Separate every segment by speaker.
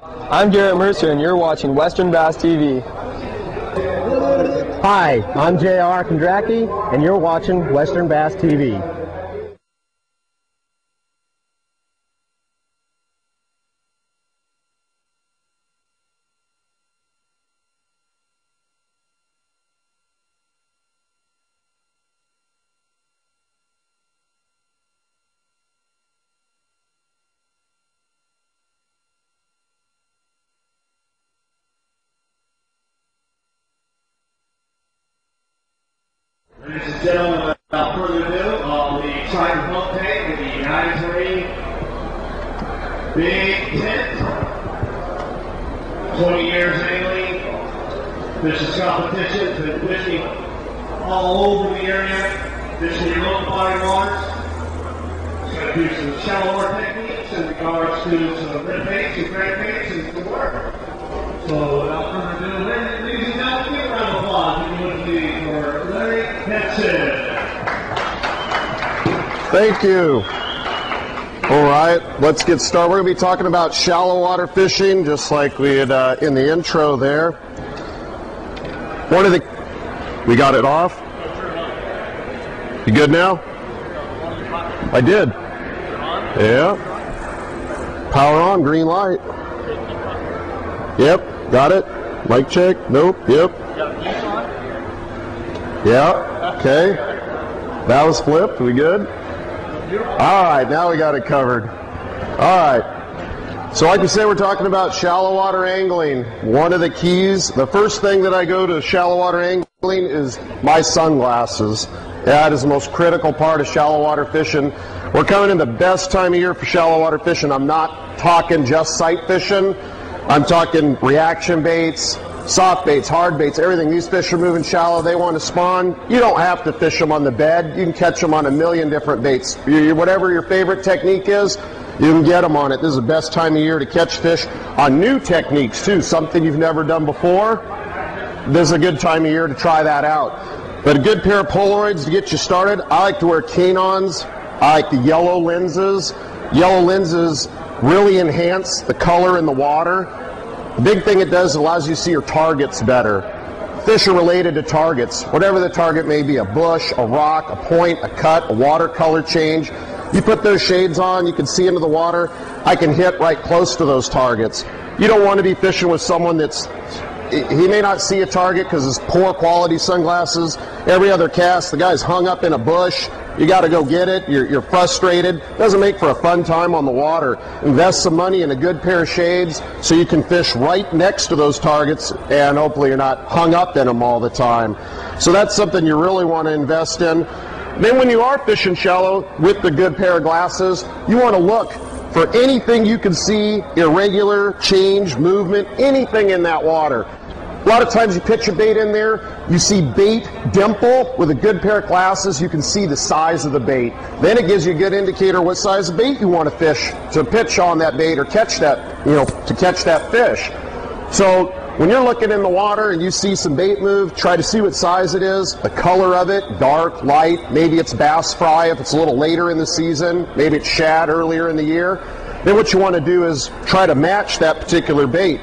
Speaker 1: I'm Garrett Mercer, and you're watching Western Bass TV.
Speaker 2: Hi, I'm J.R. Kondracki, and you're watching Western Bass TV.
Speaker 3: Ladies and gentlemen, without further ado, on the exciting boat tank in the United Marine Big Tent. 20 years angling, fishing competitions, been fishing all over the area, fishing your own body waters. It's going to do some shallow water techniques in regards to some red baits and crankbaits and some work. So without further ado, ladies and gentlemen, give a round of applause if you would please for Larry Henson.
Speaker 4: Thank you. All right, let's get started. We're going to be talking about shallow water fishing, just like we had in the intro there. We got it off? You good now? I did. Yeah. Power on, green light. Yep, got it. Mic check. Nope. Yep. Yeah. Okay. That was flipped. We good? All right. Now we got it covered. All right. So like we said, we're talking about shallow water angling. One of the keys, the first thing that I go to shallow water angling is my sunglasses. That is the most critical part of shallow water fishing. We're coming in the best time of year for shallow water fishing. I'm not talking just sight fishing. I'm talking reaction baits, soft baits, hard baits, everything. These fish are moving shallow. They want to spawn. You don't have to fish them on the bed. You can catch them on a million different baits. Whatever your favorite technique is, you can get them on it. This is the best time of year to catch fish on new techniques too, something you've never done before. This is a good time of year to try that out. But a good pair of Polaroids to get you started. I like to wear Canons. I like the yellow lenses. Yellow lenses really enhance the color in the water. The big thing it does, it allows you to see your targets better. Fish are related to targets. Whatever the target may be, a bush, a rock, a point, a cut, a watercolor change. You put those shades on, you can see into the water. I can hit right close to those targets. You don't want to be fishing with someone he may not see a target because it's poor quality sunglasses. Every other cast, the guy's hung up in a bush. You got to go get it. You're frustrated. Doesn't make for a fun time on the water. Invest some money in a good pair of shades so you can fish right next to those targets, and hopefully you're not hung up in them all the time. So that's something you really want to invest in. Then when you are fishing shallow with the good pair of glasses, you want to look for anything you can see, irregular, change, movement, anything in that water. A lot of times you pitch a bait in there, you see bait dimple. With a good pair of glasses, you can see the size of the bait. Then it gives you a good indicator what size of bait you want to fish to pitch on that bait or catch that, to catch that fish. So when you're looking in the water and you see some bait move, try to see what size it is, the color of it, dark, light, maybe it's bass fry if it's a little later in the season, maybe it's shad earlier in the year. Then what you want to do is try to match that particular bait.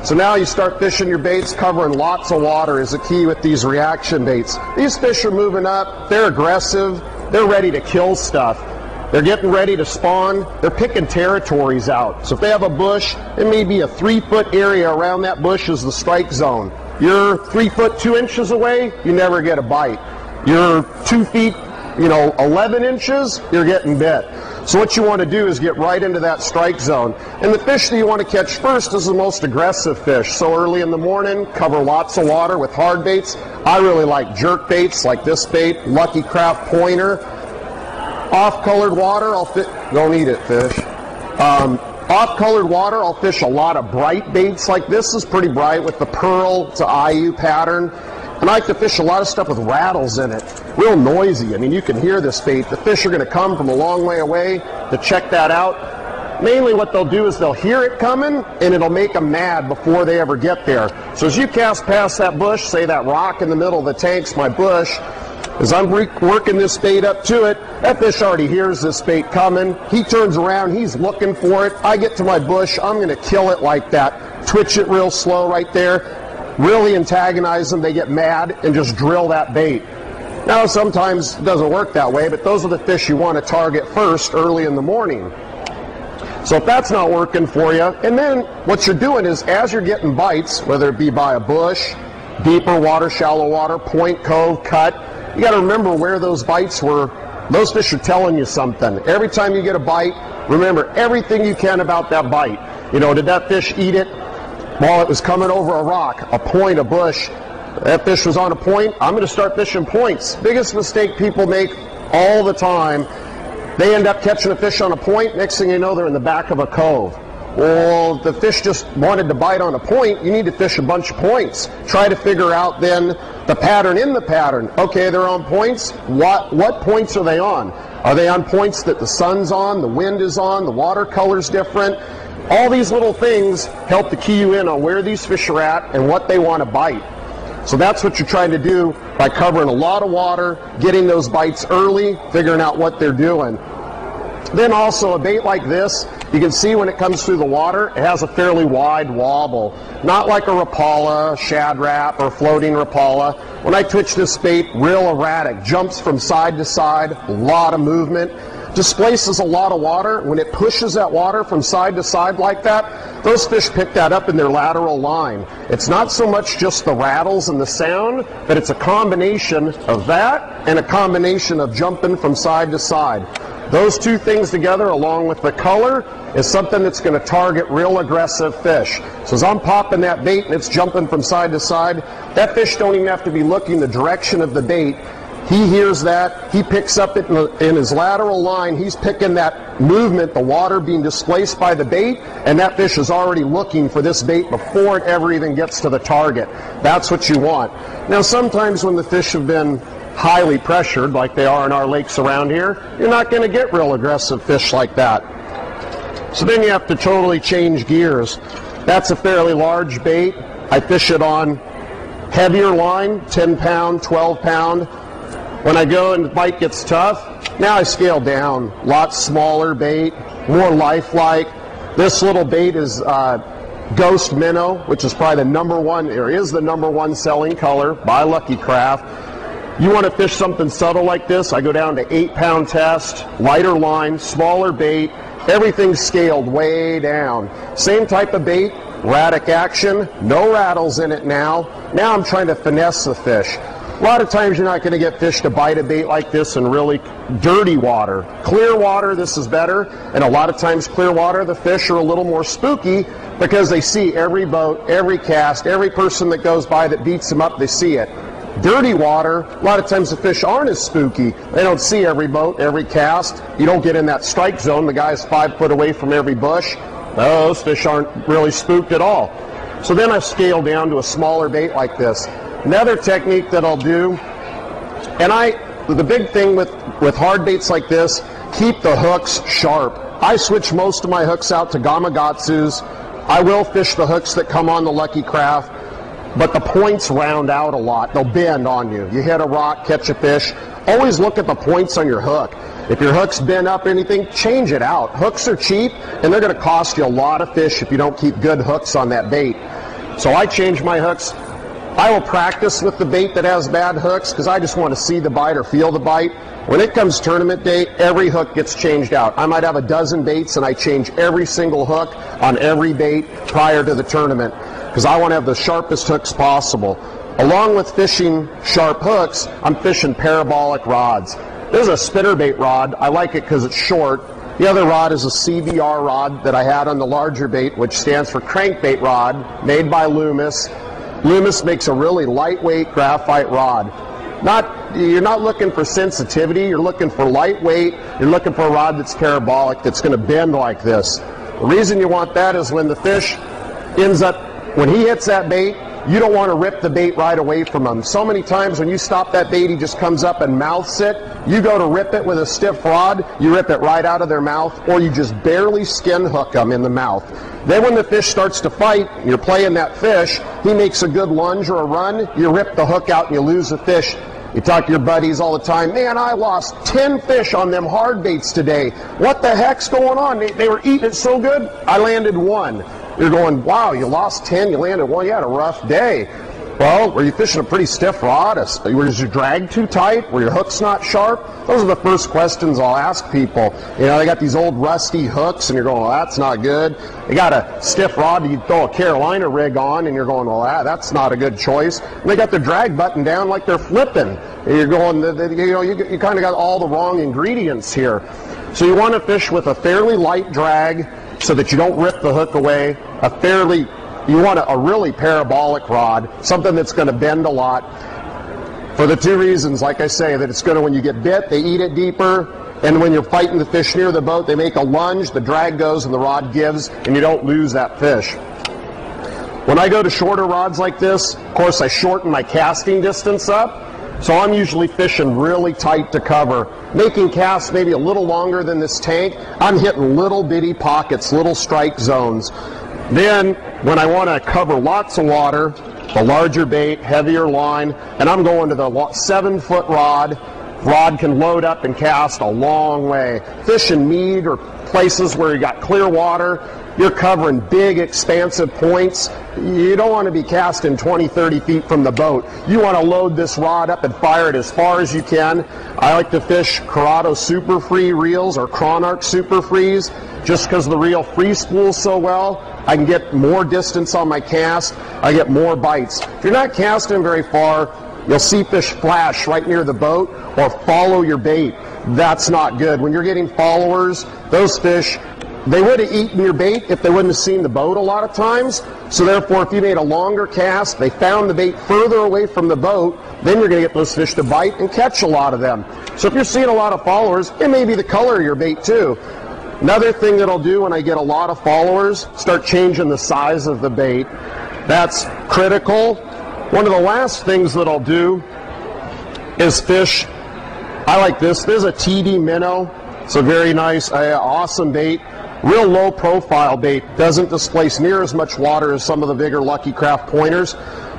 Speaker 4: So now you start fishing your baits, covering lots of water is the key with these reaction baits. These fish are moving up, they're aggressive, they're ready to kill stuff. They're getting ready to spawn, they're picking territories out. So if they have a bush, it may be a 3-foot area around that bush is the strike zone. You're 3 foot 2 inches away, you never get a bite. You're 2 feet, 11 inches, you're getting bit. So what you want to do is get right into that strike zone. And the fish that you want to catch first is the most aggressive fish. So early in the morning, cover lots of water with hard baits. I really like jerk baits like this bait, Lucky Craft Pointer. Off-colored water, don't eat it, fish. Off-colored water, I'll fish a lot of bright baits like this is pretty bright with the pearl to IU pattern. And I like to fish a lot of stuff with rattles in it. Real noisy. I mean, you can hear this bait. The fish are going to come from a long way away to check that out. Mainly what they'll do is they'll hear it coming, and it'll make them mad before they ever get there. So as you cast past that bush, say that rock in the middle of the tank's my bush, As I'm working this bait up to it, that fish already hears this bait coming. He turns around, he's looking for it. I get to my bush, I'm going to kill it like that. Twitch it real slow right there. Really antagonize them, they get mad, and just drill that bait. Now, sometimes it doesn't work that way, but those are the fish you want to target first early in the morning. So if that's not working for you, and then what you're doing is as you're getting bites, whether it be by a bush, deeper water, shallow water, point, cove, cut, you got to remember where those bites were. Those fish are telling you something. Every time you get a bite, remember everything you can about that bite. You know, did that fish eat it while it was coming over a rock, a point, a bush? That fish was on a point. I'm going to start fishing points. Biggest mistake people make all the time. They end up catching a fish on a point. Next thing you know, they're in the back of a cove. Well, the fish just wanted to bite on a point. You need to fish a bunch of points. Try to figure out then the pattern in the pattern. Okay, they're on points. What points are they on? Are they on points that the sun's on, the wind is on, the water color's different? All these little things help to key you in on where these fish are at and what they want to bite. So that's what you're trying to do by covering a lot of water, getting those bites early, figuring out what they're doing. Then also a bait like this, you can see when it comes through the water, it has a fairly wide wobble. Not like a Rapala, shad wrap, or floating Rapala. When I twitch this bait, real erratic, jumps from side to side, a lot of movement, displaces a lot of water. When it pushes that water from side to side like that, those fish pick that up in their lateral line. It's not so much just the rattles and the sound, but it's a combination of that and a combination of jumping from side to side. Those two things together, along with the color, is something that's going to target real aggressive fish. So as I'm popping that bait and it's jumping from side to side, that fish don't even have to be looking the direction of the bait. He hears that, he picks up it in his lateral line, he's picking that movement, the water being displaced by the bait, and that fish is already looking for this bait before it ever even gets to the target. That's what you want. Now sometimes when the fish have been highly pressured, like they are in our lakes around here, you're not going to get real aggressive fish like that. So then you have to totally change gears. That's a fairly large bait. I fish it on heavier line, 10 pound, 12 pound. When I go and the bite gets tough, now I scale down. A lot smaller bait, more lifelike. This little bait is Ghost Minnow, which is probably the number one, or is the number one selling color by Lucky Craft. You want to fish something subtle like this, I go down to 8 pound test, lighter line, smaller bait, everything's scaled way down. Same type of bait, erratic action, no rattles in it now. Now I'm trying to finesse the fish. A lot of times you're not going to get fish to bite a bait like this in really dirty water. Clear water, this is better, and a lot of times clear water, the fish are a little more spooky because they see every boat, every cast, every person that goes by that beats them up, they see it. Dirty water, a lot of times the fish aren't as spooky. They don't see every boat, every cast. You don't get in that strike zone. The guy's 5 foot away from every bush. Those fish aren't really spooked at all. So then I scale down to a smaller bait like this. Another technique that I'll do, and the big thing with hard baits like this, keep the hooks sharp. I switch most of my hooks out to Gamakatsus. I will fish the hooks that come on the Lucky Craft, but the points round out a lot. They'll bend on you. You hit a rock, catch a fish. Always look at the points on your hook. If your hook's bent up or anything, change it out. Hooks are cheap, and they're going to cost you a lot of fish if you don't keep good hooks on that bait. So I change my hooks. I will practice with the bait that has bad hooks because I just want to see the bite or feel the bite. When it comes tournament day, every hook gets changed out. I might have a dozen baits and I change every single hook on every bait prior to the tournament because I want to have the sharpest hooks possible. Along with fishing sharp hooks, I'm fishing parabolic rods. This is a spinnerbait rod. I like it because it's short. The other rod is a CBR rod that I had on the larger bait, which stands for crankbait rod, made by Loomis. Loomis makes a really lightweight graphite rod. You're not looking for sensitivity, you're looking for lightweight, you're looking for a rod that's parabolic, that's going to bend like this. The reason you want that is when the fish ends up, when he hits that bait, you don't want to rip the bait right away from him. So many times when you stop that bait, he just comes up and mouths it. You go to rip it with a stiff rod, you rip it right out of their mouth, or you just barely skin hook them in the mouth. Then when the fish starts to fight, you're playing that fish, he makes a good lunge or a run, you rip the hook out and you lose the fish. You talk to your buddies all the time, man, I lost 10 fish on them hard baits today. What the heck's going on? They were eating it so good, I landed one. You're going, wow, you lost 10, you landed one, you had a rough day. Well, were you fishing a pretty stiff rod? Was your drag too tight? Were your hooks not sharp? Those are the first questions I'll ask people. You know, they got these old rusty hooks, and you're going, well, that's not good. They got a stiff rod, you throw a Carolina rig on, and you're going, well, that's not a good choice. And they got the drag button down like they're flipping. And you're going, you know, you kind of got all the wrong ingredients here. So you want to fish with a fairly light drag so that you don't rip the hook away, you want a really parabolic rod, something that's going to bend a lot, for the two reasons, like I say, that it's going to, when you get bit, they eat it deeper, and when you're fighting the fish near the boat, they make a lunge, the drag goes, and the rod gives, and you don't lose that fish. When I go to shorter rods like this, of course, I shorten my casting distance up, so I'm usually fishing really tight to cover, making casts maybe a little longer than this tank. I'm hitting little bitty pockets, little strike zones. Then, when I want to cover lots of water, the larger bait, heavier line, and I'm going to the 7-foot rod. Rod can load up and cast a long way. Fish in mead or places where you got clear water, you're covering big, expansive points. You don't want to be casting 20, 30 feet from the boat. You want to load this rod up and fire it as far as you can. I like to fish Corrado Super Free reels or Cronarch Super Frees just because the reel free spools so well. I can get more distance on my cast. I get more bites. If you're not casting very far, you'll see fish flash right near the boat or follow your bait. That's not good. When you're getting followers, those fish, they would have eaten your bait if they wouldn't have seen the boat a lot of times. So therefore, if you made a longer cast, they found the bait further away from the boat, then you're going to get those fish to bite and catch a lot of them. So if you're seeing a lot of followers, it may be the color of your bait too. Another thing that I'll do when I get a lot of followers, start changing the size of the bait. That's critical. One of the last things that I'll do is fish. I like this. This is a TD minnow. It's a very nice, awesome bait. Real low profile bait. Doesn't displace near as much water as some of the bigger Lucky Craft pointers.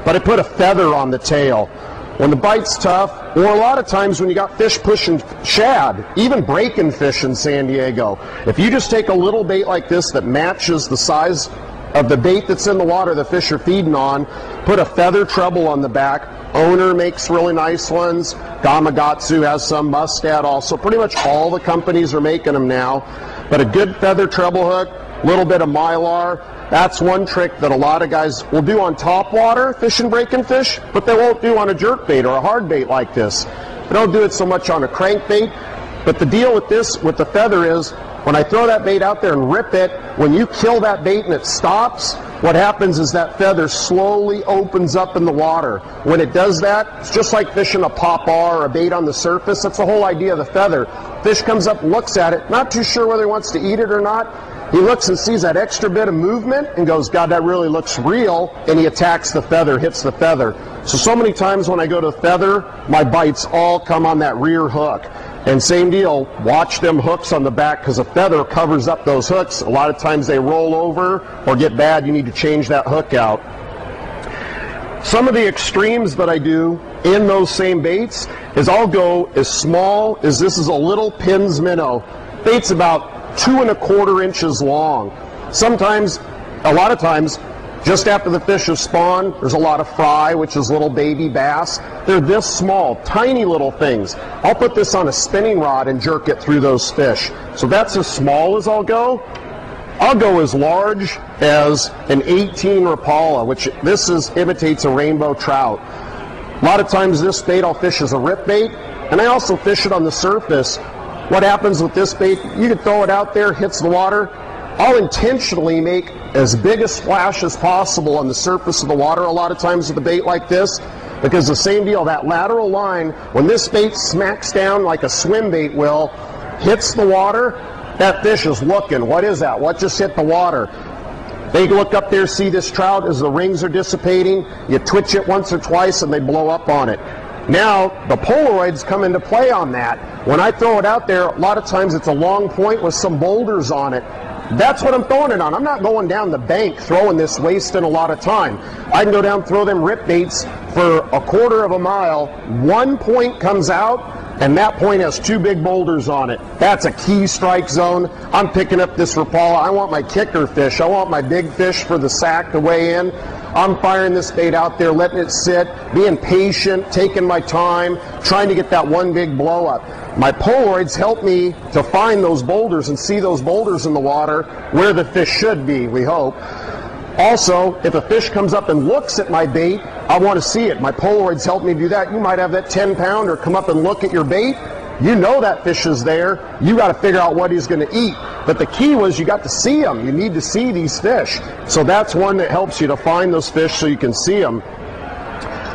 Speaker 4: But I put a feather on the tail. When the bite's tough, or a lot of times when you got fish pushing shad, even breaking fish in San Diego, if you just take a little bait like this that matches the size of the bait that's in the water the fish are feeding on, put a feather treble on the back. Owner makes really nice ones. Gamakatsu has some. Mustad also. Pretty much all the companies are making them now. But a good feather treble hook, a little bit of mylar. That's one trick that a lot of guys will do on top water, fishing breaking fish, but they won't do on a jerkbait or a hard bait like this. They don't do it so much on a crankbait. But the deal with this, with the feather is, when I throw that bait out there and rip it, when you kill that bait and it stops, what happens is that feather slowly opens up in the water. When it does that, it's just like fishing a popar or a bait on the surface. That's the whole idea of the feather. Fish comes up, looks at it, not too sure whether he wants to eat it or not. He looks and sees that extra bit of movement and goes, God, that really looks real, and he attacks the feather, hits the feather. So many times when I go to feather, my bites all come on that rear hook. And same deal, watch them hooks on the back because a feather covers up those hooks. A lot of times they roll over or get bad. You need to change that hook out. Some of the extremes that I do in those same baits is I'll go as small as this is a little Pins minnow. Bait's about 2 1/4 inches long. Sometimes, a lot of times, just after the fish have spawned, there's a lot of fry, which is little baby bass. They're this small, tiny little things. I'll put this on a spinning rod and jerk it through those fish. So that's as small as I'll go. I'll go as large as an 18 Rapala, which imitates a rainbow trout. A lot of times this bait I'll fish as a rip bait, and I also fish it on the surface. What happens with this bait, you can throw it out there, hits the water. I'll intentionally make as big a splash as possible on the surface of the water a lot of times with a bait like this, because the same deal, that lateral line, when this bait smacks down like a swim bait will, hits the water, that fish is looking. What is that? What just hit the water? They look up there, see this trout as the rings are dissipating, you twitch it once or twice and they blow up on it. Now, the Polaroids come into play on that. When I throw it out there, a lot of times it's a long point with some boulders on it. That's what I'm throwing it on. I'm not going down the bank throwing this, wasting a lot of time. I can go down, throw them rip baits for a quarter of a mile, one point comes out, and that point has two big boulders on it. That's a key strike zone. I'm picking up this Rapala. I want my kicker fish. I want my big fish for the sack to weigh in. I'm firing this bait out there, letting it sit, being patient, taking my time, trying to get that one big blow up. My Polaroids help me to find those boulders and see those boulders in the water where the fish should be, we hope. Also, if a fish comes up and looks at my bait, I want to see it. My Polaroids help me do that. You might have that 10-pounder come up and look at your bait. You know that fish is there. You got to figure out what he's going to eat. But the key was you got to see them. You need to see these fish. So that's one that helps you to find those fish so you can see them.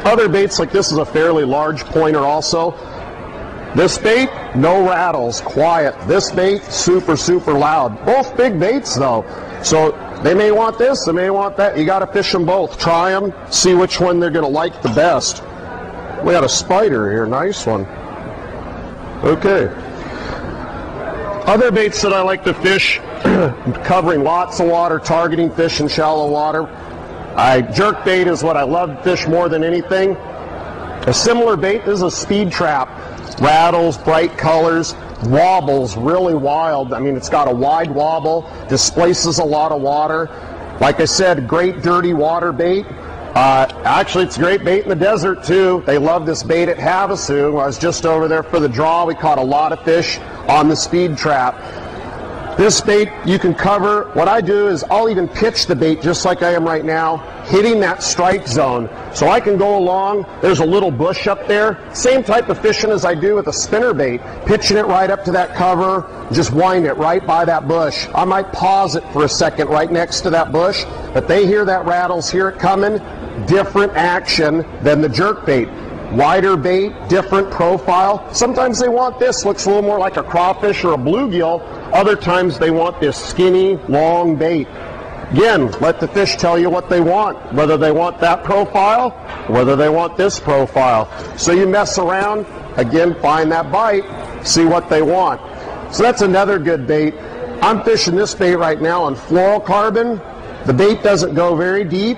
Speaker 4: Other baits like this is a fairly large pointer also. This bait, no rattles, quiet. This bait, super, super loud. Both big baits though. So they may want this, they may want that. You got to fish them both. Try them, see which one they're going to like the best. We got a spider here, nice one. Okay. Other baits that I like to fish, covering lots of water, targeting fish in shallow water. Jerkbait is what I love to fish more than anything. A similar bait is a speed trap. Rattles, bright colors, wobbles, really wild. I mean, it's got a wide wobble, displaces a lot of water. Like I said, great dirty water bait. Actually, it's a great bait in the desert too. They love this bait at Havasu. I was just over there for the draw. We caught a lot of fish on the speed trap. This bait you can cover. What I do is I'll even pitch the bait just like I am right now, hitting that strike zone. So I can go along, there's a little bush up there, same type of fishing as I do with a spinner bait, pitching it right up to that cover, just wind it right by that bush. I might pause it for a second right next to that bush, but they hear that rattles, hear it coming, different action than the jerk bait. Wider bait, different profile. Sometimes they want this, looks a little more like a crawfish or a bluegill. Other times they want this skinny, long bait. Again, let the fish tell you what they want, whether they want that profile, whether they want this profile. So you mess around, again, find that bite, see what they want. So that's another good bait. I'm fishing this bait right now on fluorocarbon. The bait doesn't go very deep.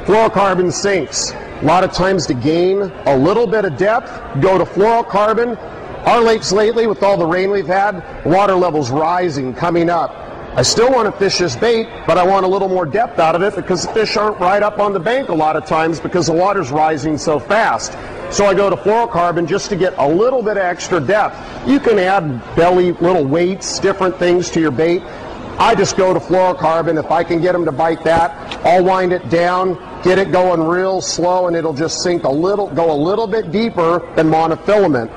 Speaker 4: Fluorocarbon sinks. A lot of times to gain a little bit of depth, go to fluorocarbon. Our lakes lately, with all the rain we've had, water levels rising, coming up. I still want to fish this bait, but I want a little more depth out of it because the fish aren't right up on the bank a lot of times because the water's rising so fast. So I go to fluorocarbon just to get a little bit of extra depth. You can add belly, little weights, different things to your bait. I just go to fluorocarbon. If I can get them to bite that, I'll wind it down, get it going real slow, and it'll just sink a little, go a little bit deeper than monofilament.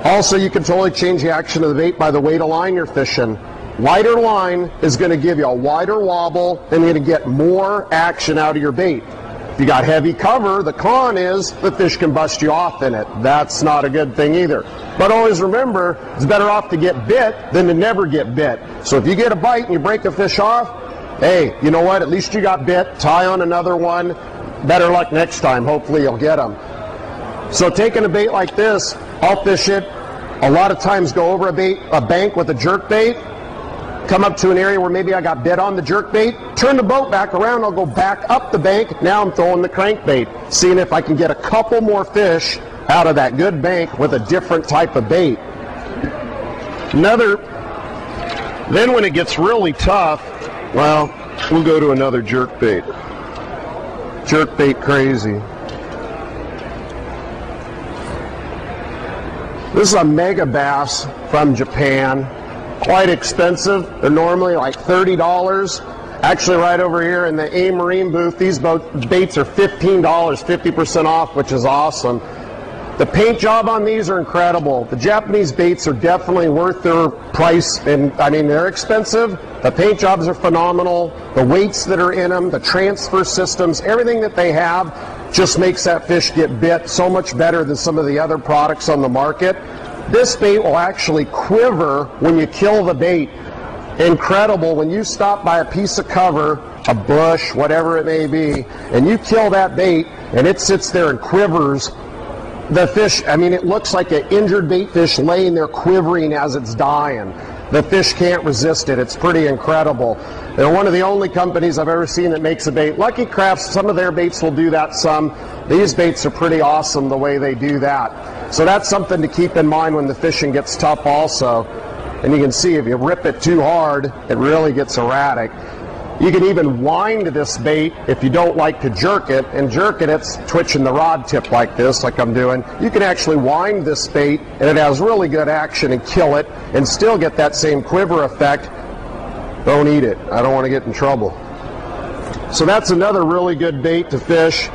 Speaker 4: Also, you can totally change the action of the bait by the weight of line you're fishing. Wider line is going to give you a wider wobble, and you're going to get more action out of your bait. If you got heavy cover, the con is the fish can bust you off in it. That's not a good thing either. But always remember, it's better off to get bit than to never get bit. So if you get a bite and you break a fish off, hey, you know what? At least you got bit. Tie on another one. Better luck next time. Hopefully you'll get them. So taking a bait like this, I'll fish it. A lot of times go over a bank with a jerk bait, come up to an area where maybe I got bit on the jerk bait, turn the boat back around, I'll go back up the bank, now I'm throwing the crankbait, seeing if I can get a couple more fish out of that good bank with a different type of bait. Then when it gets really tough, well, we'll go to another jerk bait. Jerk bait crazy. This is a mega bass from Japan. Quite expensive. They're normally like $30. Actually, right over here in the A Marine booth, these baits are $15, 50% off, which is awesome. The paint job on these are incredible. The Japanese baits are definitely worth their price, and I mean, they're expensive. The paint jobs are phenomenal. The weights that are in them, the transfer systems, everything that they have just makes that fish get bit so much better than some of the other products on the market. This bait will actually quiver when you kill the bait. Incredible. When you stop by a piece of cover, a bush, whatever it may be, and you kill that bait and it sits there and quivers, the fish, I mean, it looks like an injured bait fish laying there quivering as it's dying. the fish can't resist it. It's pretty incredible. They're one of the only companies I've ever seen that makes a bait. Lucky Crafts, some of their baits will do that some. These baits are pretty awesome the way they do that. So that's something to keep in mind when the fishing gets tough also. And you can see if you rip it too hard, it really gets erratic. You can even wind this bait if you don't like to jerk it. And jerk it, it's twitching the rod tip like this, like I'm doing. You can actually wind this bait, and it has really good action, and kill it, and still get that same quiver effect. Don't eat it. I don't want to get in trouble. So that's another really good bait to fish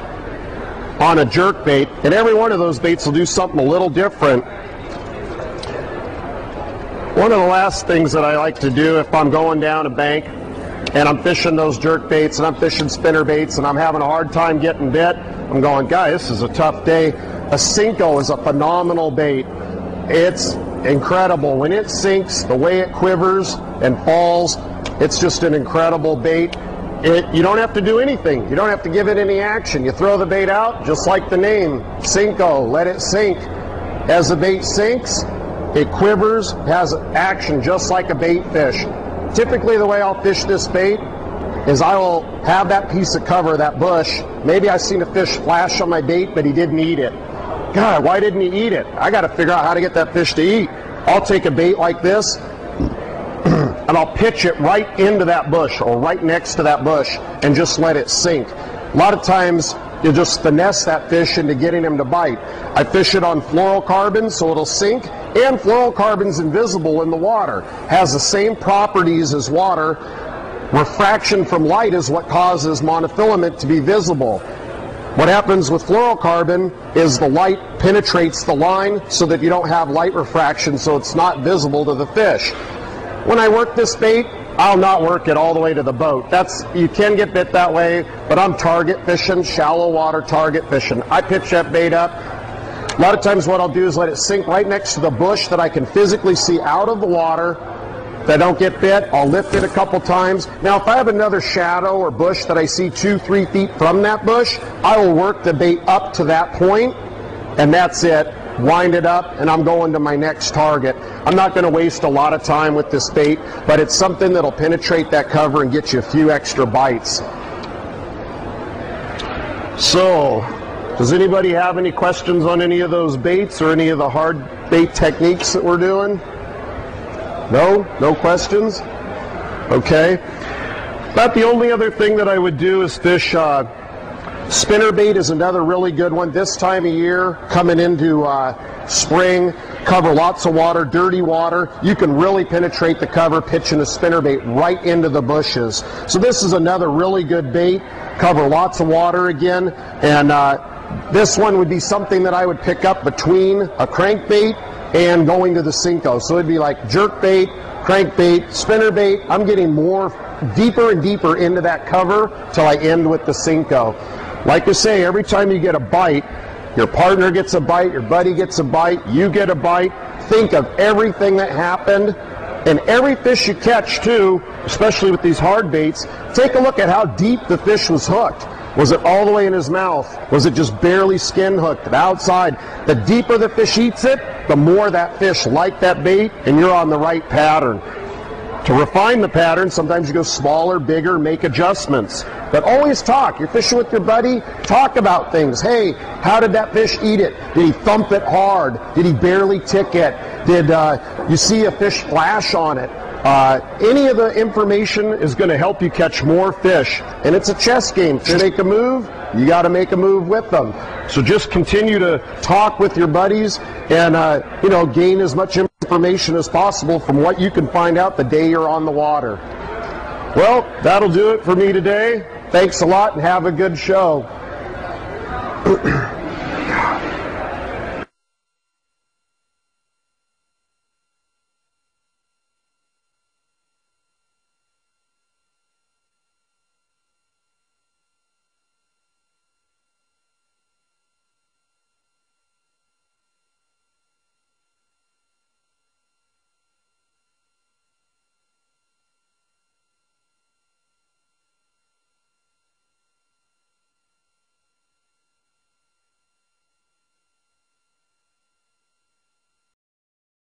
Speaker 4: on a jerk bait. And every one of those baits will do something a little different. One of the last things that I like to do if I'm going down a bank and I'm fishing those jerk baits and I'm fishing spinner baits and I'm having a hard time getting bit, I'm going, guys, this is a tough day. A Cinco is a phenomenal bait. It's incredible. When it sinks, the way it quivers and falls, it's just an incredible bait. You don't have to do anything. You don't have to give it any action. You throw the bait out, just like the name, Cinco, let it sink. As the bait sinks, it quivers, has action just like a bait fish. Typically the way I'll fish this bait is I will have that piece of cover, that bush. Maybe I've seen a fish flash on my bait, but he didn't eat it. God, why didn't he eat it? I got to figure out how to get that fish to eat. I'll take a bait like this, and I'll pitch it right into that bush or right next to that bush and just let it sink. A lot of times you just finesse that fish into getting him to bite. I fish it on fluorocarbon so it'll sink, and fluorocarbon's invisible in the water. Has the same properties as water. Refraction from light is what causes monofilament to be visible. What happens with fluorocarbon is the light penetrates the line so that you don't have light refraction, so it's not visible to the fish. When I work this bait, I'll not work it all the way to the boat. You can get bit that way, but I'm target fishing, shallow water target fishing. I pitch that bait up. A lot of times what I'll do is let it sink right next to the bush that I can physically see out of the water. If I don't get bit, I'll lift it a couple times. Now if I have another shadow or bush that I see 2-3 feet from that bush, I will work the bait up to that point, and that's it. Wind it up, and I'm going to my next target. I'm not going to waste a lot of time with this bait, but it's something that'll penetrate that cover and get you a few extra bites. So, does anybody have any questions on any of those baits or any of the hard bait techniques that we're doing? No? No questions? Okay. About the only other thing that I would do is fish spinnerbait is another really good one. This time of year, coming into spring, cover lots of water, dirty water. You can really penetrate the cover, pitching a spinnerbait right into the bushes. So this is another really good bait. Cover lots of water again, and this one would be something that I would pick up between a crankbait and going to the Cinco. So it'd be like jerkbait, crankbait, spinnerbait. I'm getting more deeper and deeper into that cover till I end with the Cinco. Like you say, every time you get a bite, your partner gets a bite, your buddy gets a bite, you get a bite. Think of everything that happened, and every fish you catch too, especially with these hard baits, take a look at how deep the fish was hooked. Was it all the way in his mouth? Was it just barely skin hooked, the outside? The deeper the fish eats it, the more that fish liked that bait, and you're on the right pattern. To refine the pattern, sometimes you go smaller, bigger, make adjustments. But always talk. You're fishing with your buddy, talk about things. Hey, how did that fish eat it? Did he thump it hard? Did he barely tick it? Did you see a fish flash on it? Any of the information is going to help you catch more fish. And it's a chess game. To make a move, you got to make a move with them. So just continue to talk with your buddies and gain as much information as possible from what you can find out the day you're on the water. Well, that'll do it for me today. Thanks a lot and have a good show.